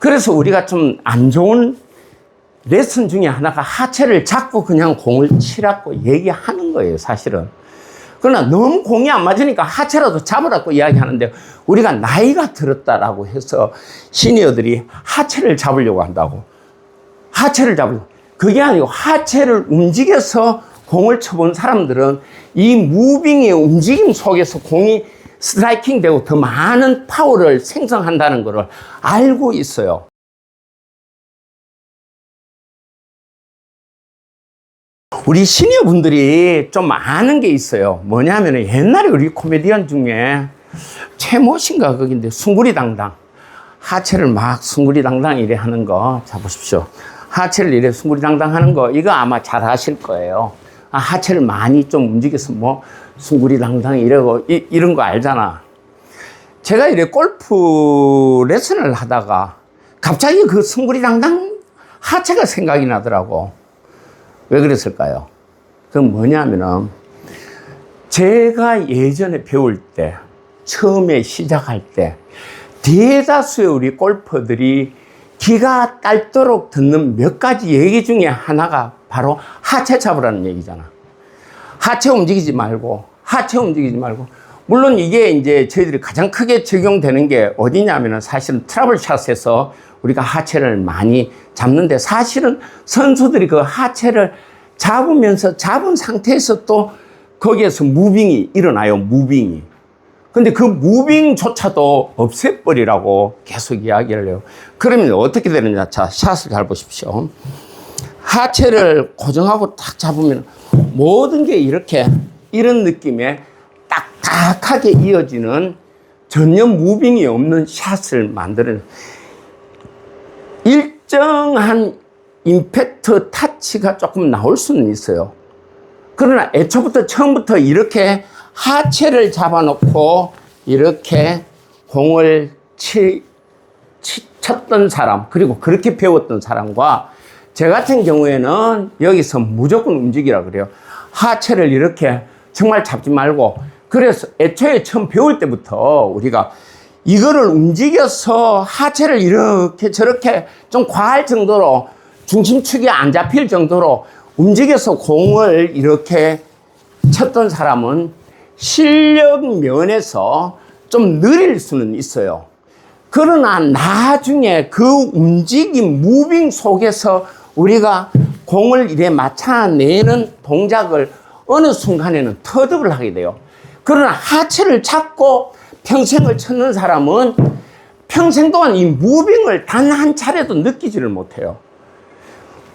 그래서 우리가 좀 안 좋은 레슨 중에 하나가 하체를 잡고 그냥 공을 치라고 얘기하는 거예요, 사실은. 그러나 너무 공이 안 맞으니까 하체라도 잡으라고 이야기하는데, 우리가 나이가 들었다라고 해서 시니어들이 하체를 잡으려고 한다고. 하체를 잡으려고. 그게 아니고 하체를 움직여서 공을 쳐본 사람들은 이 무빙의 움직임 속에서 공이 스트라이킹 되고 더 많은 파워를 생성한다는 것을 알고 있어요. 우리 시니어 분들이 좀 아는 게 있어요. 뭐냐면 옛날에 우리 코미디언 중에 최모신가 거긴데 숭구리당당 하체를 막 숭구리당당 이래 하는 거, 자 보십시오. 하체를 이래 숭구리당당 하는 거, 이거 아마 잘 아실 거예요. 하체를 많이 좀 움직여서 뭐 숭구리당당 이러고 이런 거 알잖아. 제가 이래 골프 레슨을 하다가 갑자기 그 숭구리당당 하체가 생각이 나더라고. 왜 그랬을까요? 그건 뭐냐면은 제가 예전에 배울 때, 처음에 시작할 때 대다수의 우리 골퍼들이 기가 딸도록 듣는 몇 가지 얘기 중에 하나가 바로 하체 잡으라는 얘기잖아. 하체 움직이지 말고, 하체 움직이지 말고. 물론 이게 이제 저희들이 가장 크게 적용되는 게 어디냐면은 사실은 트러블 샷에서 우리가 하체를 많이 잡는데, 사실은 선수들이 그 하체를 잡으면서 잡은 상태에서 또 거기에서 무빙이 일어나요, 무빙이. 근데 그 무빙조차도 없애버리라고 계속 이야기를 해요. 그러면 어떻게 되느냐. 자, 샷을 잘 보십시오. 하체를 고정하고 딱 잡으면 모든 게 이렇게 이런 느낌의 딱딱하게 이어지는 전혀 무빙이 없는 샷을 만드는, 일정한 임팩트 타치가 조금 나올 수는 있어요. 그러나 애초부터 처음부터 이렇게 하체를 잡아놓고 이렇게 공을 쳤던 사람, 그리고 그렇게 배웠던 사람과 제 같은 경우에는 여기서 무조건 움직이라 그래요. 하체를 이렇게 정말 잡지 말고. 그래서 애초에 처음 배울 때부터 우리가 이거를 움직여서 하체를 이렇게 저렇게 좀 과할 정도로, 중심축이 안 잡힐 정도로 움직여서 공을 이렇게 쳤던 사람은 실력 면에서 좀 느릴 수는 있어요. 그러나 나중에 그 움직임, 무빙 속에서 우리가 공을 이래 맞춰내는 동작을 어느 순간에는 터득을 하게 돼요. 그러나 하체를 잡고 평생을 쳤는 사람은 평생 동안 이 무빙을 단 한 차례도 느끼지를 못해요.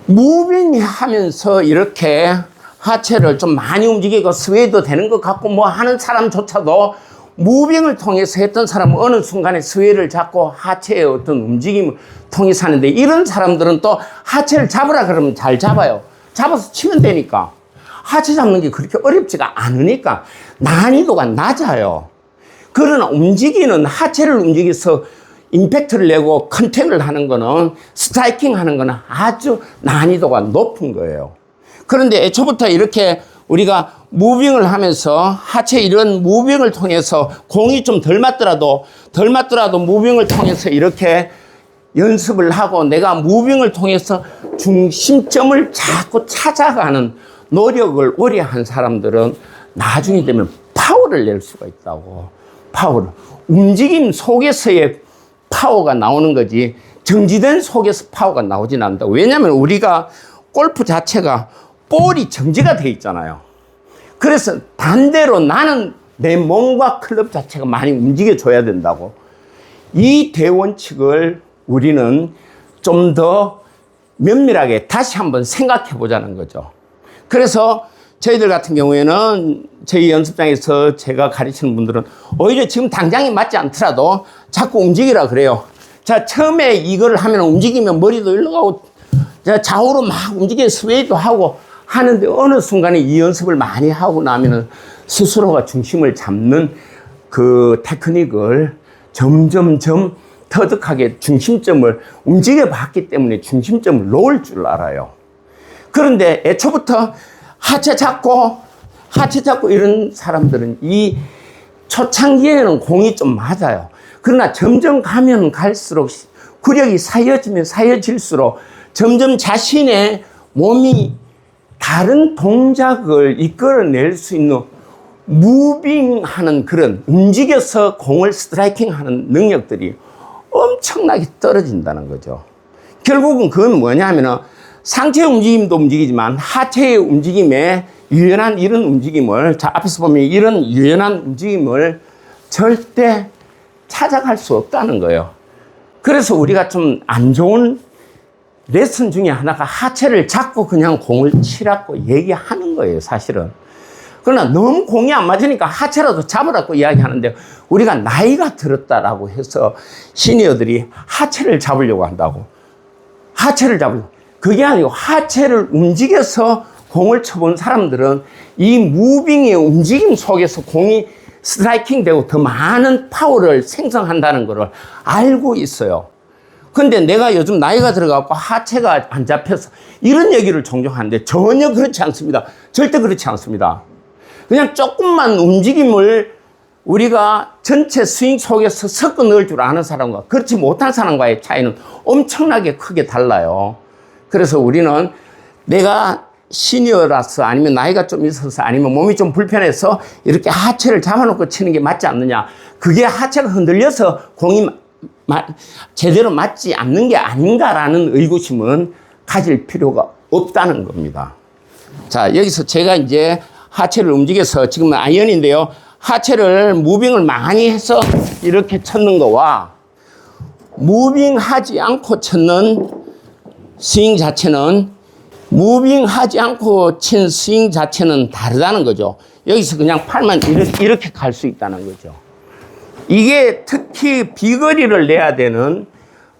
무빙 하면서 이렇게 하체를 좀 많이 움직이고 스웨이도 되는 것 같고 뭐 하는 사람조차도 무빙을 통해서 했던 사람은 어느 순간에 스웨이를 잡고 하체의 어떤 움직임을 통해서 하는데, 이런 사람들은 또 하체를 잡으라 그러면 잘 잡아요. 잡아서 치면 되니까. 하체 잡는 게 그렇게 어렵지가 않으니까 난이도가 낮아요. 그러나 움직이는, 하체를 움직여서 임팩트를 내고 컨택을 하는 거는, 스트라이킹 하는 거는 아주 난이도가 높은 거예요. 그런데 애초부터 이렇게 우리가 무빙을 하면서 하체 이런 무빙을 통해서 공이 좀 덜 맞더라도 무빙을 통해서 이렇게 연습을 하고 내가 무빙을 통해서 중심점을 자꾸 찾아가는 노력을 오래 한 사람들은 나중에 되면 파워를 낼 수가 있다고. 파워를. 움직임 속에서의 파워가 나오는 거지 정지된 속에서 파워가 나오진 않는다. 왜냐하면 우리가 골프 자체가 볼이 정지가 돼 있잖아요. 그래서 반대로 나는 내 몸과 클럽 자체가 많이 움직여줘야 된다고. 이 대원칙을 우리는 좀 더 면밀하게 다시 한번 생각해 보자는 거죠. 그래서 저희들 같은 경우에는 저희 연습장에서 제가 가르치는 분들은 오히려 지금 당장에 맞지 않더라도 자꾸 움직이라 그래요. 자, 처음에 이거를 하면 움직이면 머리도 일로 가고 좌우로 막 움직여 스웨이도 하고 하는데, 어느 순간에 이 연습을 많이 하고 나면은 스스로가 중심을 잡는 그 테크닉을 점점점 터득하게 중심점을 움직여 봤기 때문에 중심점을 놓을 줄 알아요. 그런데 애초부터 하체 잡고 이런 사람들은 이 초창기에는 공이 좀 맞아요. 그러나 점점 가면 갈수록 구력이 쌓여지면 쌓여질수록 점점 자신의 몸이 다른 동작을 이끌어낼 수 있는 무빙하는 그런 움직여서 공을 스트라이킹하는 능력들이 엄청나게 떨어진다는 거죠. 결국은 그건 뭐냐 하면은 상체 움직임도 움직이지만 하체의 움직임에 유연한 이런 움직임을, 자, 앞에서 보면 이런 유연한 움직임을 절대 찾아갈 수 없다는 거예요. 그래서 우리가 좀 안 좋은 레슨 중에 하나가 하체를 잡고 그냥 공을 치라고 얘기하는 거예요, 사실은. 그러나 너무 공이 안 맞으니까 하체라도 잡으라고 이야기하는데 우리가 나이가 들었다라고 해서 시니어들이 하체를 잡으려고 한다고. 하체를 잡으려고. 그게 아니고 하체를 움직여서 공을 쳐본 사람들은 이 무빙의 움직임 속에서 공이 스트라이킹 되고 더 많은 파워를 생성한다는 것을 알고 있어요. 근데 내가 요즘 나이가 들어가고 하체가 안 잡혀서 이런 얘기를 종종 하는데 전혀 그렇지 않습니다. 절대 그렇지 않습니다. 그냥 조금만 움직임을 우리가 전체 스윙 속에서 섞어 넣을 줄 아는 사람과 그렇지 못한 사람과의 차이는 엄청나게 크게 달라요. 그래서 우리는 내가 시니어라서 아니면 나이가 좀 있어서 아니면 몸이 좀 불편해서 이렇게 하체를 잡아놓고 치는 게 맞지 않느냐. 그게 하체가 흔들려서 공이 제대로 맞지 않는 게 아닌가라는 의구심은 가질 필요가 없다는 겁니다. 자, 여기서 제가 이제 하체를 움직여서 지금 아이언인데요. 하체를 무빙을 많이 해서 이렇게 쳤는 거와 무빙하지 않고 쳤는 스윙 자체는 무빙하지 않고 친 스윙 자체는 다르다는 거죠. 여기서 그냥 팔만 이렇게 갈 수 있다는 거죠. 이게 특히 비거리를 내야 되는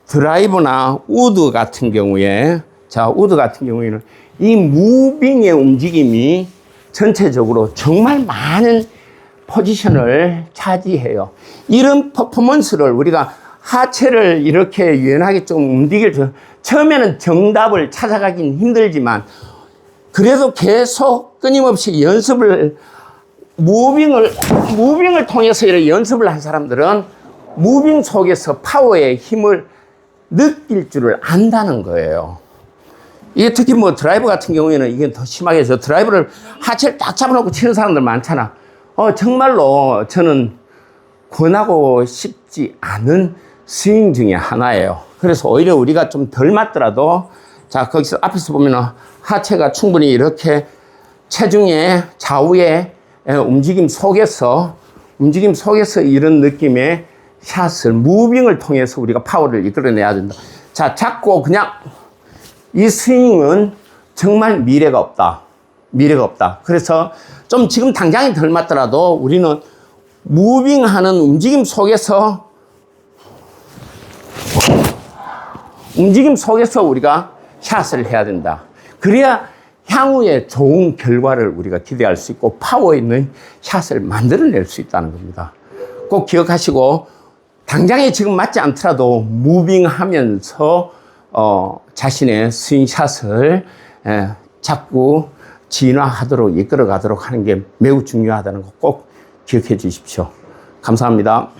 드라이버나 우드 같은 경우에, 자, 우드 같은 경우에는 이 무빙의 움직임이 전체적으로 정말 많은 포지션을 차지해요. 이런 퍼포먼스를 우리가 하체를 이렇게 유연하게 좀 움직일, 처음에는 정답을 찾아가긴 힘들지만 그래도 계속 끊임없이 연습을 무빙을 통해서 이렇게 연습을 한 사람들은 무빙 속에서 파워의 힘을 느낄 줄을 안다는 거예요. 이게 특히 뭐 드라이버 같은 경우에는 이게 더 심하게 저 드라이버를 하체를 딱 잡아놓고 치는 사람들 많잖아. 정말로 저는 권하고 싶지 않은 스윙 중에 하나예요. 그래서 오히려 우리가 좀 덜 맞더라도, 자, 거기서 앞에서 보면은 하체가 충분히 이렇게 체중의 좌우의 움직임 속에서 이런 느낌의 샷을 무빙을 통해서 우리가 파워를 이끌어내야 된다. 자, 잡고 그냥 이 스윙은 정말 미래가 없다. 미래가 없다. 그래서 좀 지금 당장이 덜 맞더라도 우리는 무빙하는 움직임 속에서 우리가 샷을 해야 된다. 그래야 향후에 좋은 결과를 우리가 기대할 수 있고 파워 있는 샷을 만들어낼 수 있다는 겁니다. 꼭 기억하시고 당장에 지금 맞지 않더라도 무빙하면서 자신의 스윙샷을 자꾸 진화하도록 이끌어가도록 하는 게 매우 중요하다는 거 꼭 기억해 주십시오. 감사합니다.